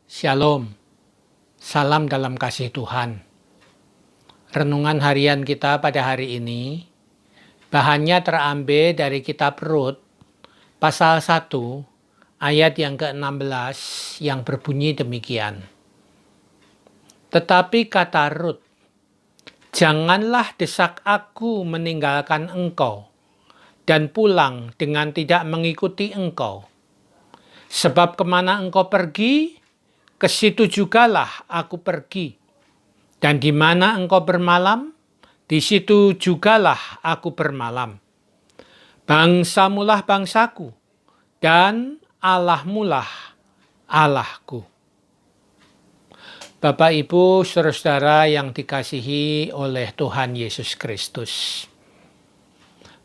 Shalom, salam dalam kasih Tuhan. Renungan harian kita pada hari ini, bahannya terambil dari kitab Rut, pasal 1, ayat yang ke-16 yang berbunyi demikian. Tetapi kata Rut, janganlah desak aku meninggalkan engkau dan pulang dengan tidak mengikuti engkau. Sebab kemana engkau pergi, ke situ jugalah aku pergi, dan di mana engkau bermalam, di situ jugalah aku bermalam. Bangsamulah bangsaku, dan Allahmulah Allahku. Bapak, Ibu, saudara-saudara yang dikasihi oleh Tuhan Yesus Kristus.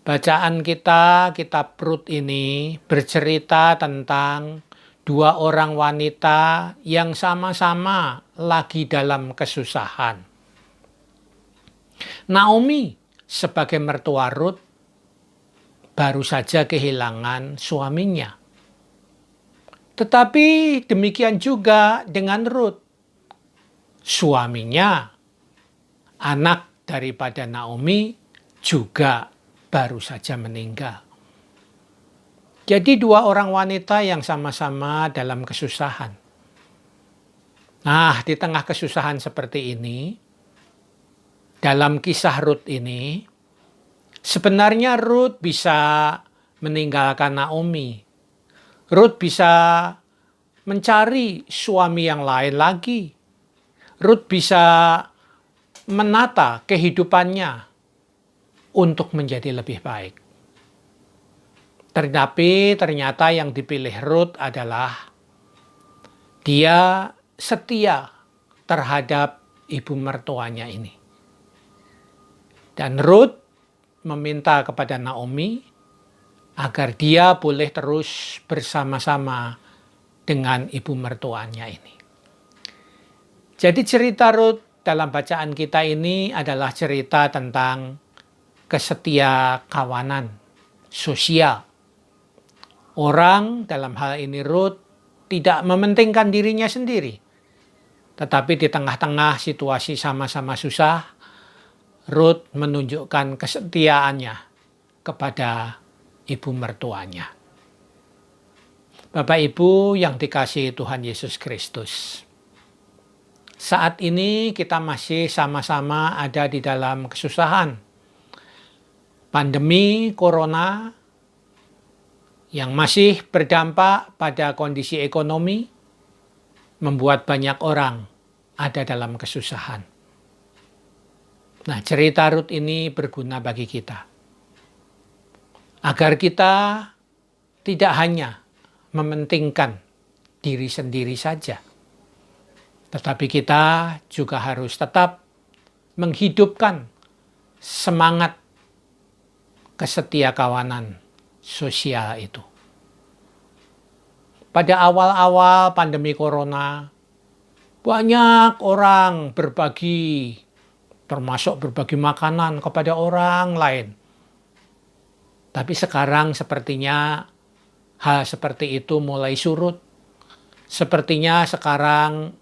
Bacaan kita, kitab Rut ini bercerita tentang dua orang wanita yang sama-sama lagi dalam kesusahan. Naomi sebagai mertua Rut baru saja kehilangan suaminya. Tetapi demikian juga dengan Rut. Suaminya, anak daripada Naomi, juga baru saja meninggal. Jadi dua orang wanita yang sama-sama dalam kesusahan. Nah, di tengah kesusahan seperti ini, dalam kisah Rut ini, sebenarnya Rut bisa meninggalkan Naomi. Rut bisa mencari suami yang lain lagi. Rut bisa menata kehidupannya untuk menjadi lebih baik. Tetapi ternyata yang dipilih Rut adalah dia setia terhadap ibu mertuanya ini. Dan Rut meminta kepada Naomi agar dia boleh terus bersama-sama dengan ibu mertuanya ini. Jadi cerita Rut dalam bacaan kita ini adalah cerita tentang kesetia kawanan sosial. Orang dalam hal ini Rut tidak mementingkan dirinya sendiri. Tetapi di tengah-tengah situasi sama-sama susah, Rut menunjukkan kesetiaannya kepada ibu mertuanya. Bapak Ibu yang dikasihi Tuhan Yesus Kristus. Saat ini kita masih sama-sama ada di dalam kesusahan. Pandemi Corona yang masih berdampak pada kondisi ekonomi, membuat banyak orang ada dalam kesusahan. Nah, cerita Rut ini berguna bagi kita. Agar kita tidak hanya mementingkan diri sendiri saja, tetapi kita juga harus tetap menghidupkan semangat kesetiakawanan sosial itu. Pada awal-awal pandemi Corona, banyak orang berbagi, termasuk berbagi makanan kepada orang lain. Tapi sekarang sepertinya hal seperti itu mulai surut. Sepertinya sekarang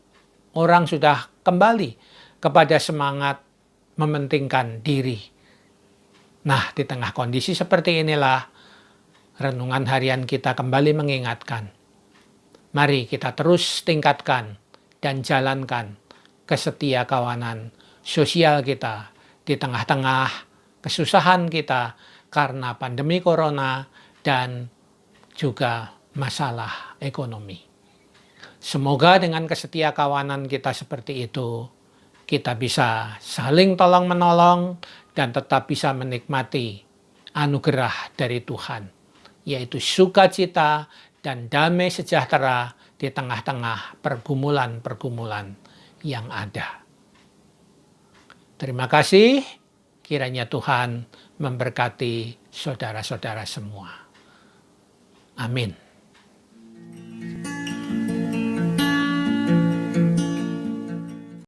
orang sudah kembali kepada semangat mementingkan diri. Nah, di tengah kondisi seperti inilah renungan harian kita kembali mengingatkan. Mari kita terus tingkatkan dan jalankan kesetiakawanan sosial kita di tengah-tengah kesusahan kita karena pandemi Corona dan juga masalah ekonomi. Semoga dengan kesetiakawanan kita seperti itu, kita bisa saling tolong-menolong dan tetap bisa menikmati anugerah dari Tuhan, yaitu sukacita dan damai sejahtera di tengah-tengah pergumulan-pergumulan yang ada. Terima kasih, kiranya Tuhan memberkati saudara-saudara semua. Amin.